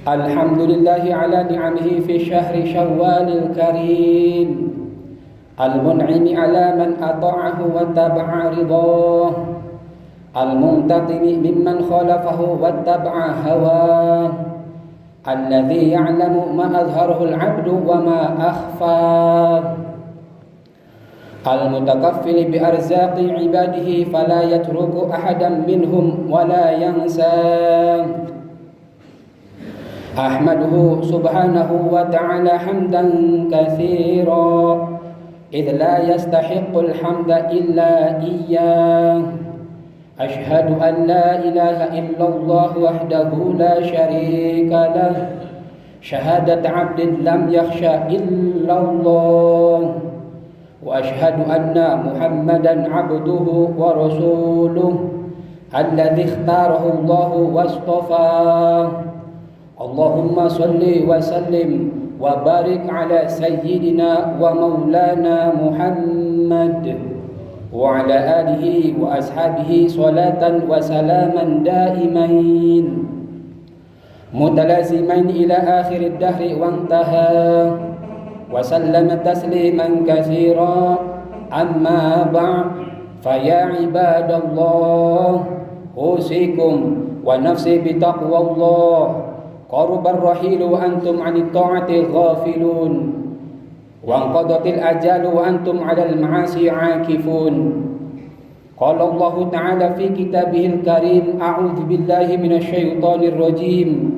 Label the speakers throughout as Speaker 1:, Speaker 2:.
Speaker 1: Alhamdulillahi ala ni'amihi fi syahri syawwalil karim, al-mun'imi ala man ata'ahu wa taba'a ridah, al-muntatimi mimman khalafahu wa taba'a hawah, alladhi ya'lamu ma azharahu al-'abdu wa ma akhfah, al-mutakaffili bi arzaqi ibadihi fala yatruku ahadan minhum wa la yansa. Ahmaduhu subhanahu wa ta'ala hamdan katsira idh la yastahiqqul hamda illa iyyah. Ashhadu an la ilaha illallah wahdahu la syarika lah, syahadat 'abdin lam yakhsha illallah, wa ashhadu anna Muhammadan 'abduhu wa rasuluh alladzi ikhtarahu Allah wastafah. Allahumma salli wa sallim wa barik ala sayyidina wa maulana Muhammad wa ala alihi wa ashabihi salatan wa salaman daimain mutalazimain ila akhir ad-dahri wa intaha wa sallama tasliman katsira. Amma ba'd, fa ya ibadallah, usikum wa nafsi bi taqwallah. Qarubar rahilu wa antum 'anit ta'ati ghafilun, wa anqadatil ajalu wa antum 'alal ma'asi 'akifun. Qala Allah ta'ala fi kitabihil karim, a'udzu billahi minasy syaithanir rajim.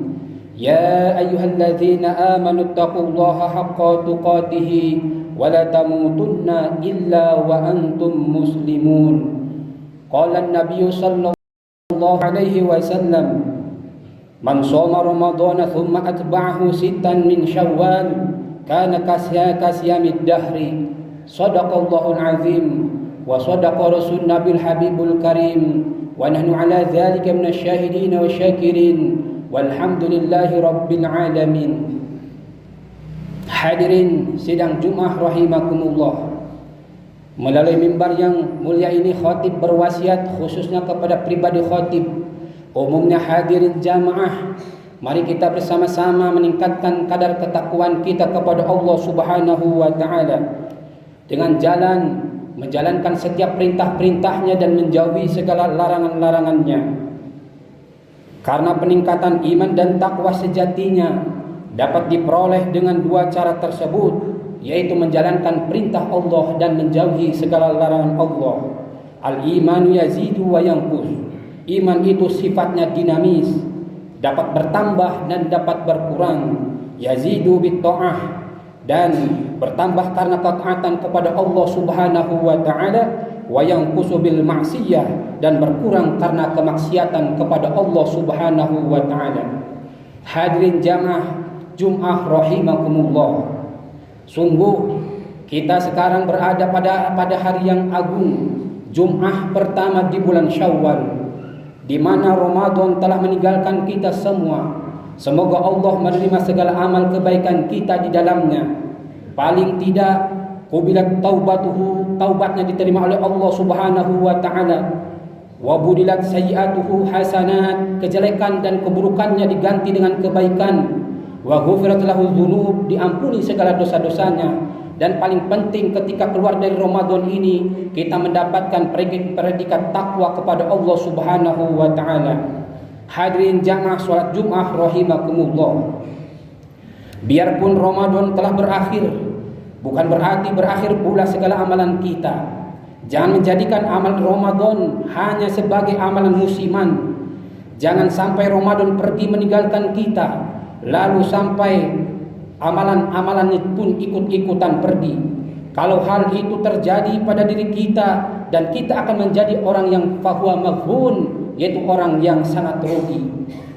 Speaker 1: Ya ayyuhalladzina amanu taqullaha haqqa tuqatih wa la tamutunna illa wa antum muslimun. Qala an-nabiyyu sallallahu alaihi wasallam, man shoma ramadhana thumma atba'ahu sittan min syawal kana kasyamid dahri. Shadaqallahul azim wa shadaqa rasul nabil habibul karim wa nahnu ala dzalika minasy syahidin wa syakirin walhamdulillahi rabbil alamin. Hadirin sidang Jumat rahimakumullah, melalui mimbar yang mulia ini khatib berwasiat khususnya kepada pribadi khatib, umumnya hadirin jamaah, mari kita bersama-sama meningkatkan kadar ketakwaan kita kepada Allah Subhanahu wa ta'ala dengan menjalankan setiap perintah-perintahnya dan menjauhi segala larangan-larangannya. Karena peningkatan iman dan takwa sejatinya dapat diperoleh dengan dua cara tersebut, yaitu menjalankan perintah Allah dan menjauhi segala larangan Allah. Al-imanu yazidu wa yanqus. Iman itu sifatnya dinamis, dapat bertambah dan dapat berkurang. Yazidu bitta'ah, dan bertambah karena ketaatan kepada Allah Subhanahu wa ta'ala, wa yanqusu bil ma'siyah, dan berkurang karena kemaksiatan kepada Allah Subhanahu wa ta'ala. Hadirin jamaah Jum'ah rahimakumullah, sungguh kita sekarang berada pada hari yang agung, Jum'ah pertama di bulan Syawal, di mana Ramadan telah meninggalkan kita semua. Semoga Allah menerima segala amal kebaikan kita di dalamnya. Paling tidak qubilat taubatuhu, taubatnya diterima oleh Allah Subhanahu wa ta'ala. Wa budilat sayyi'atuhu hasanat, kejelekan dan keburukannya diganti dengan kebaikan. Wa ghufirat lahu dzunub, diampuni segala dosa-dosanya. Dan paling penting ketika keluar dari Ramadan ini, kita mendapatkan predikat takwa kepada Allah Subhanahu wa ta'ala. Hadirin jamaah salat Jumat rahimakumullah, biarpun Ramadan telah berakhir, bukan berarti berakhir pula segala amalan kita. Jangan menjadikan amal Ramadan hanya sebagai amalan musiman. Jangan sampai Ramadan pergi meninggalkan kita, lalu sampai amalan-amalannya pun ikut-ikutan pergi. Kalau hal itu terjadi pada diri kita, dan kita akan menjadi orang yang fahuwa maghbun, yaitu orang yang sangat rugi.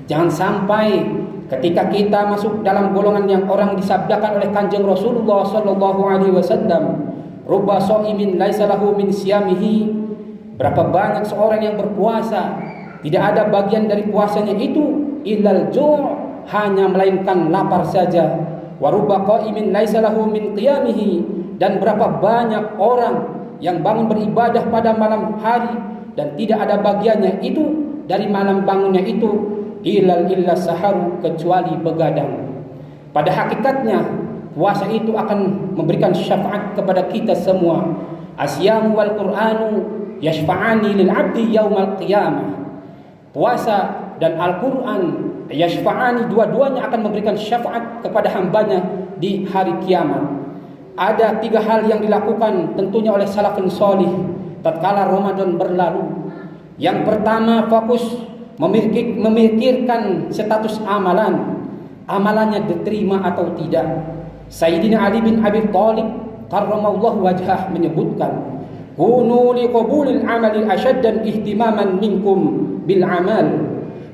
Speaker 1: Jangan sampai ketika kita masuk dalam golongan yang orang disabdakan oleh Kanjeng Rasulullah sallallahu alaihi wasallam, rubba shaimin laisa lahu min siyamihi, berapa banyak seorang yang berpuasa tidak ada bagian dari puasanya itu illal ju', hanya melainkan lapar saja. Wa rubba qaimin laisa lahu min qiyamihi, dan berapa banyak orang yang bangun beribadah pada malam hari dan tidak ada bagiannya itu dari malam bangunnya itu illa saharu, kecuali begadang. Pada hakikatnya puasa itu akan memberikan syafaat kepada kita semua. Asyamu wal Qur'anu yashfa'ani lil 'abdi yaumal qiyamah. Puasa dan Al-Qur'an yashfa'ani, dua-duanya akan memberikan syafaat kepada hambanya di hari kiamat. Ada 3 hal yang dilakukan tentunya oleh salafun sholih tatkala Ramadan berlalu. Yang pertama, fokus memikirkan status amalannya diterima atau tidak. Sayyidina Ali bin Abi Thalib karramallahu wajhah menyebutkan, kunu liqabulil amali ashaddan ihtimaman minkum bil amal.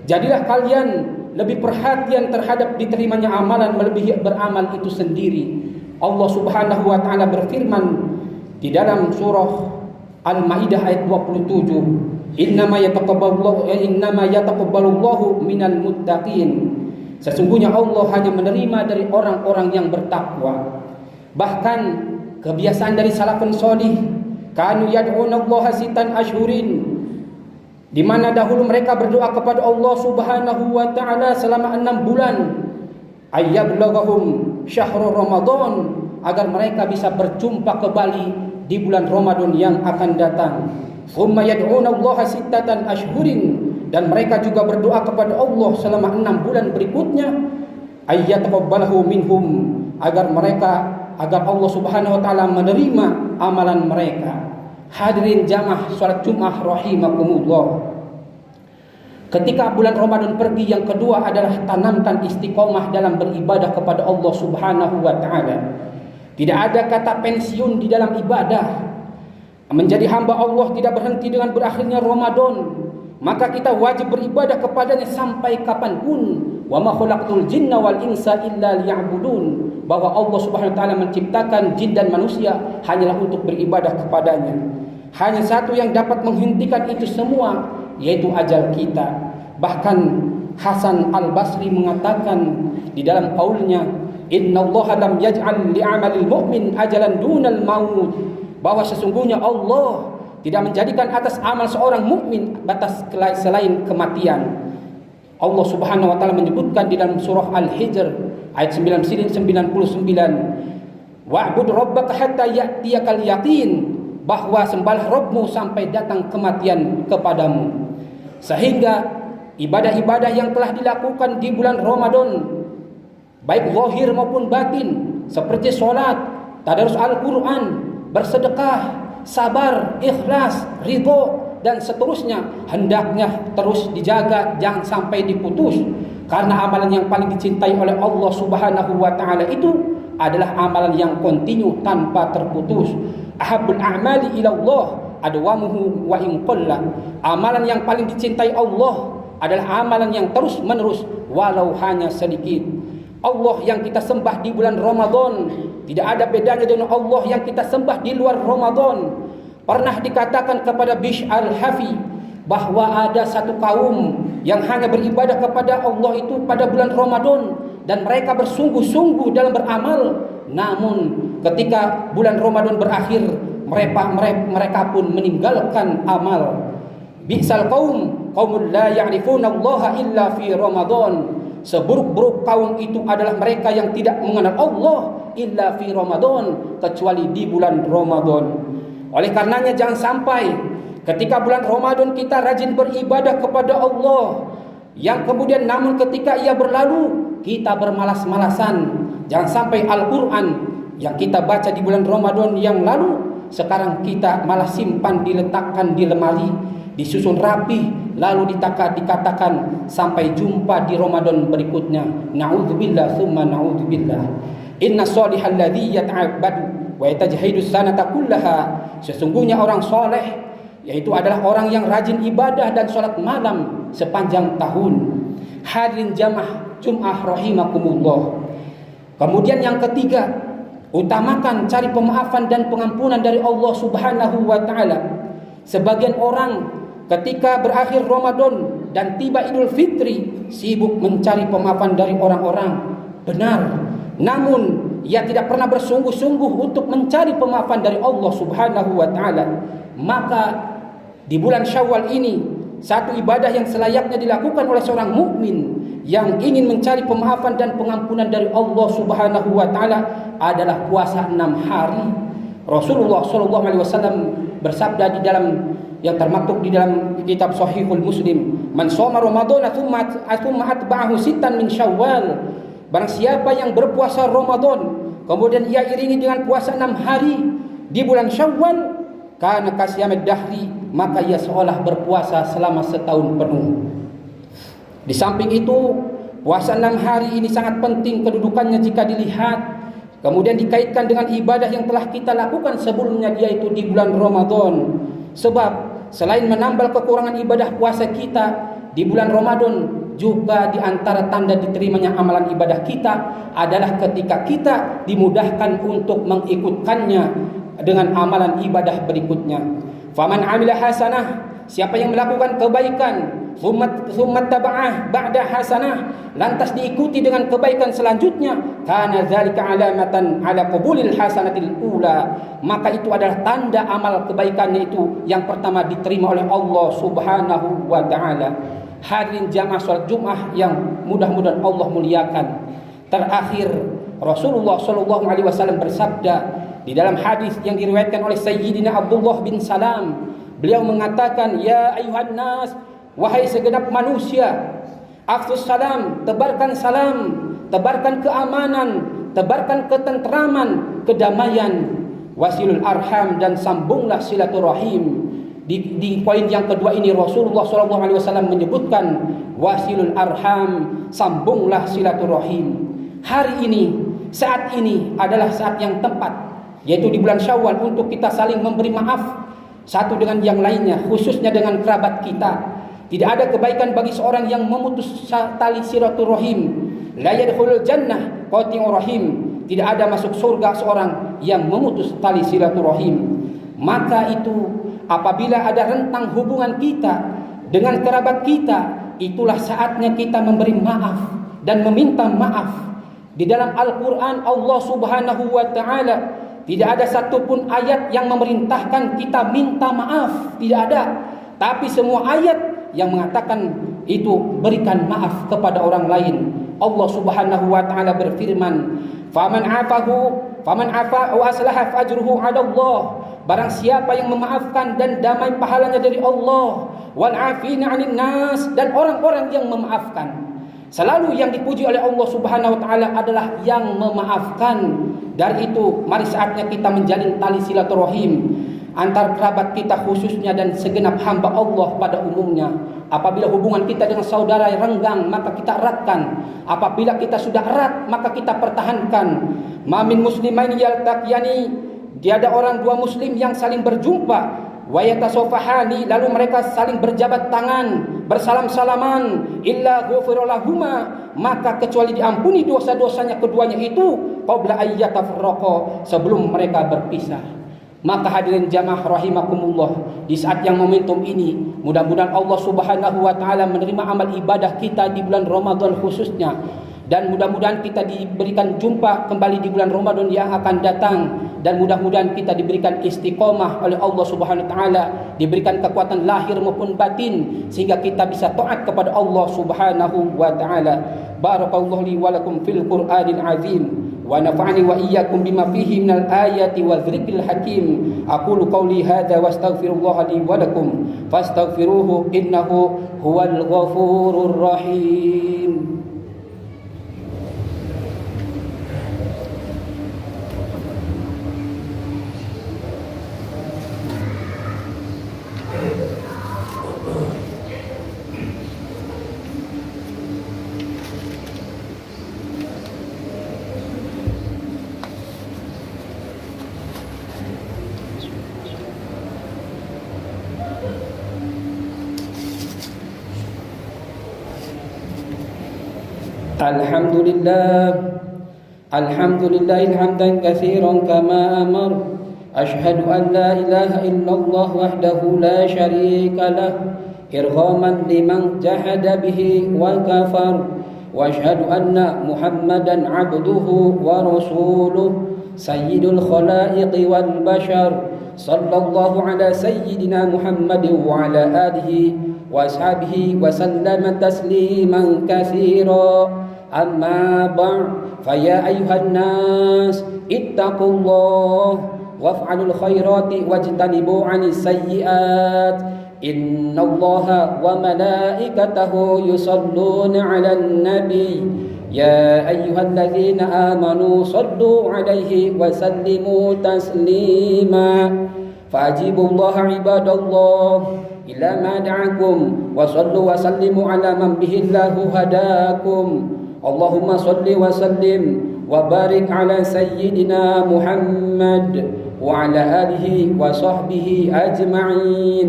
Speaker 1: Jadilah kalian lebih perhatian terhadap diterimanya amalan melebihi beramal itu sendiri. Allah Subhanahu wa taala berfirman di dalam surah Al-Maidah ayat 27, innama yataqabbalullahu minal muttaqin. Sesungguhnya Allah hanya menerima dari orang-orang yang bertakwa. Bahkan kebiasaan dari salafun sholih, kanu yad'unallaha sitan ashhurin, di mana dahulu mereka berdoa kepada Allah Subhanahu wa taala selama 6 bulan, ayyablaghahum syahrul Ramadan, agar mereka bisa berjumpa kembali di bulan Ramadan yang akan datang. Thumma yad'unallaha sittatan ashhurin, dan mereka juga berdoa kepada Allah selama 6 bulan berikutnya, ayyataqabbalahu minhum, agar Allah Subhanahu wa taala menerima amalan mereka. Hadirin jamaah salat Jumat rahimakumullah. Ketika bulan Ramadan pergi, yang kedua adalah tanamkan istiqomah dalam beribadah kepada Allah Subhanahu wa taala. Tidak ada kata pensiun di dalam ibadah. Menjadi hamba Allah tidak berhenti dengan berakhirnya Ramadan, maka kita wajib beribadah kepadanya sampai kapanpun. Wa ma khalaqtul jinna wal insa illa liya'budun, bahwa Allah Subhanahu wa taala menciptakan jin dan manusia hanyalah untuk beribadah kepadanya. Hanya satu yang dapat menghentikan itu semua, yaitu ajal kita. Bahkan Hasan Al-Basri mengatakan di dalam qaulnya, innallaha lam yaj'al li'amalil mu'min ajalan dunal maut, bahwa sesungguhnya Allah tidak menjadikan atas amal seorang mukmin batas selain kematian. Allah Subhanahu wa taala menyebutkan di dalam surah Al-Hijr ayat 99, wa'bud rabbaka hatta ya'tiyakal yaqin, bahwa sembahlah Rabbmu sampai datang kematian kepadamu. Sehingga ibadah-ibadah yang telah dilakukan di bulan Ramadan, baik zahir maupun batin, seperti sholat, tadarus Al-Quran, bersedekah, sabar, ikhlas, ridho, dan seterusnya, hendaknya terus dijaga, jangan sampai diputus. Karena amalan yang paling dicintai oleh Allah Subhanahu wa taala itu adalah amalan yang kontinu tanpa terputus. Ahabbul a'mali ila Allah adwamuhu wa in qalla. Amalan yang paling dicintai Allah adalah amalan yang terus menerus walau hanya sedikit. Allah yang kita sembah di bulan Ramadan tidak ada bedanya dengan Allah yang kita sembah di luar Ramadan. Pernah dikatakan kepada Bishr al-Hafi bahwa ada satu kaum yang hanya beribadah kepada Allah itu pada bulan Ramadan, dan mereka bersungguh-sungguh dalam beramal. Namun ketika bulan Ramadan berakhir, mereka pun meninggalkan amal. Bi'sal qaumul la ya'rifuna Allah illa fi Ramadan. Seburuk-buruk kaum itu adalah mereka yang tidak mengenal Allah illa fi Ramadan, kecuali di bulan Ramadan. Oleh karenanya jangan sampai ketika bulan Ramadan kita rajin beribadah kepada Allah, yang kemudian namun ketika ia berlalu kita bermalas-malasan. Jangan sampai Al-Quran yang kita baca di bulan Ramadan yang lalu sekarang kita malah simpan, diletakkan di lemari, disusun rapi, lalu dikatakan sampai jumpa di Ramadan berikutnya. Na'udzubillah tsumma na'udzubillah. Inna sholihal ladzi yata'abbadu wa yatajahidu sanata kullaha. Sesungguhnya orang soleh yaitu adalah orang yang rajin ibadah dan sholat malam sepanjang tahun. Hadirin jamaah Jum'ah rahimakumullah. Kemudian yang ketiga, utamakan cari pemaafan dan pengampunan dari Allah Subhanahu wa taala. Sebagian orang ketika berakhir Ramadan dan tiba Idul Fitri sibuk mencari pemaafan dari orang-orang. Benar, namun ia tidak pernah bersungguh-sungguh untuk mencari pemaafan dari Allah Subhanahu wa taala. Maka di bulan Syawal ini, satu ibadah yang selayaknya dilakukan oleh seorang mukmin yang ingin mencari pemaafan dan pengampunan dari Allah Subhanahu wa taala adalah puasa 6 hari. Rasulullah sallallahu alaihi wasallam bersabda di dalam yang termaktub di dalam kitab Sahihul Muslim, "Man shoma Ramadhana tsumma atba'ahu sittan min Syawal." Barang siapa yang berpuasa Ramadan kemudian ia iringi dengan puasa 6 hari di bulan Syawal, kana kasyamid dahri, maka ia seolah berpuasa selama setahun penuh. Di samping itu, puasa 6 hari ini sangat penting kedudukannya jika dilihat, kemudian dikaitkan dengan ibadah yang telah kita lakukan sebelumnya, yaitu di bulan Ramadan. Sebab selain menambal kekurangan ibadah puasa kita di bulan Ramadan, juga di antara tanda diterimanya amalan ibadah kita adalah ketika kita dimudahkan untuk mengikutkannya dengan amalan ibadah berikutnya. Faman amila hasanah, siapa yang melakukan kebaikan, summa taba'ah ba'da hasanah, lantas diikuti dengan kebaikan selanjutnya, kana dzalika alamatan ala qabulil hasanatil ula, maka itu adalah tanda amal kebaikannya itu yang pertama diterima oleh Allah Subhanahu wa taala. Hadirin jamaah salat Jumat yang mudah-mudahan Allah muliakan. Terakhir, Rasulullah sallallahu alaihi wasallam bersabda di dalam hadis yang diriwayatkan oleh Sayyidina Abdullah bin Salam. Beliau mengatakan, "Ya ayuhan nas, wahai segenap manusia, afsus salam, tebarkan salam, tebarkan keamanan, tebarkan ketentraman, kedamaian, wasilul arham, dan sambunglah silaturahim." Di poin yang kedua ini Rasulullah SAW menyebutkan wasilul arham, sambunglah silaturahim. Hari ini, saat ini adalah saat yang tepat, yaitu di bulan Syawal, untuk kita saling memberi maaf satu dengan yang lainnya, khususnya dengan kerabat kita. Tidak ada kebaikan bagi seorang yang memutus tali silaturahim. La yadkhulul jannah qati'ur rahim. Tidak ada masuk surga seorang yang memutus tali silaturahim. Maka itu apabila ada rentang hubungan kita dengan kerabat kita, itulah saatnya kita memberi maaf dan meminta maaf. Di dalam Al-Quran Allah Subhanahu wa ta'ala tidak ada satupun ayat yang memerintahkan kita minta maaf, tidak ada. Tapi semua ayat yang mengatakan itu berikan maaf kepada orang lain. Allah Subhanahu wa ta'ala berfirman, "Faman afa wa aslaha fajruhu 'ala Allah." Barang siapa yang memaafkan dan damai pahalanya dari Allah. Wal 'afina 'anil nas, dan orang-orang yang memaafkan. Selalu yang dipuji oleh Allah Subhanahu wa taala adalah yang memaafkan. Dari itu, mari saatnya kita menjalin tali silaturahim antar kerabat kita khususnya dan segenap hamba Allah pada umumnya. Apabila hubungan kita dengan saudara renggang, maka kita eratkan. Apabila kita sudah erat, maka kita pertahankan. Mamin muslimaini yaltaqiyani, tiada orang dua muslim yang saling berjumpa, wa yatasafahani, lalu mereka saling berjabat tangan, bersalam-salaman, illa ghufira lahuma, maka kecuali diampuni dosa-dosanya keduanya itu qabla ayyatafarraqa, sebelum mereka berpisah. Maka hadirin jamaah rahimakumullah, di saat yang momentum ini, mudah-mudahan Allah Subhanahu wa taala menerima amal ibadah kita di bulan Ramadan khususnya, dan mudah-mudahan kita diberikan jumpa kembali di bulan Ramadan yang akan datang, dan mudah-mudahan kita diberikan istiqomah oleh Allah Subhanahu wa taala, diberikan kekuatan lahir maupun batin sehingga kita bisa taat kepada Allah Subhanahu wa taala. Barakallahu li wa lakum fil Qur'anil azim wa nafa'ani wa iyyakum bima fihi minal ayati wa dzikril hakim. Aqulu qawli hadza wastaghfirullaha li wa lakum fastaghfiruhu innahu huwal ghafurur rahim. الحمد لله حمدا كثيرا كما أمر. أشهد أن لا إله إلا الله وحده لا شريك له إرغاما لمن جحد به وكفر. وأشهد أن محمدا عبده ورسوله سيد الخلائق والبشر. صلى الله على سيدنا محمد وعلى آله وأصحابه وسلم تسليما كثيرا. أما بعد فيا أيها الناس اتقوا الله وافعلوا الخيرات واجتنبوا عن السيئات. إن الله وملائكته يصلون على النبي يا أيها الذين آمنوا صلوا عليه وسلموا تسليما. فأجيبوا الله عباد الله إلى ما دعاكم وصلوا وسلموا على من به الله هداكم. اللهم صل وسلم وبارك على سيدنا محمد وعلى آله وصحبه أجمعين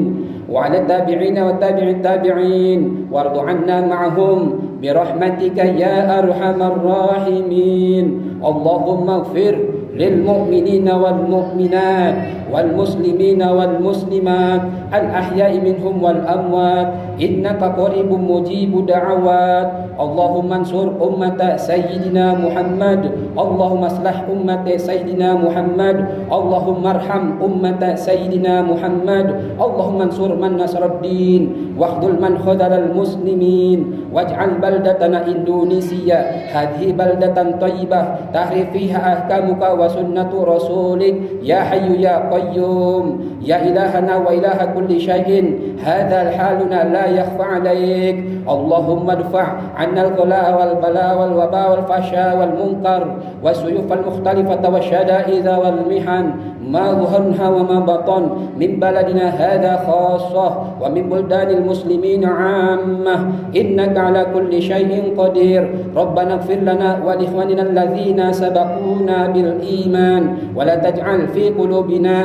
Speaker 1: وعلى التابعين وتابع التابعين وارض عنا معهم برحمتك يا أرحم الراحمين. اللهم اغفر للمؤمنين والمؤمنات والمسلمين والمسلمات الأحياء منهم والأموات إنك قريب مجيب دعوات. اللهم انصر أمة سيدنا محمد. اللهم اصلح أمة سيدنا محمد. اللهم ارحم أمة سيدنا محمد. اللهم انصر من نصر الدين واخذل من خذل المسلمين. واجعل بلدتنا إندونيسيا هذه بلدة طيبة تحري فيها أحكامك وسنة رسولك يا حي يا قيوم يا إلهنا وإله كل شيء. هذا حالنا لا يخفى عليك. اللهم ادفع عنا الغلاء والبلاء والوباء والفحشاء والمنكر والسيوف المختلفة والشدائد والمحن ما ظهرها وما بطن من بلدنا هذا خاصة ومن بلدان المسلمين عامة إنك على كل شيء قدير. ربنا اغفر لنا ولإخواننا الذين سبقونا بالإيمان ولا تجعل في قلوبنا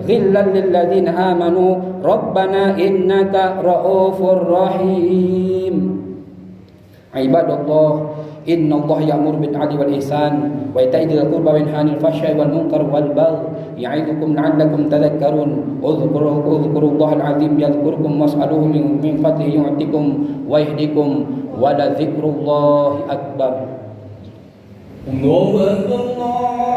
Speaker 1: غلا للذين آمنوا ربنا إنك رؤوف رحيم. عباد الله إن الله يأمر بالعدل والإحسان وإيتاء ذي القربى وينهى عن الفحشاء والمنكر والبغي يعظكم لعلكم تذكرون. اذكروا الله العظيم يذكركم واسألوه من فضله يعطكم ويهدكم ولذكر الله أكبر.
Speaker 2: الله أكبر.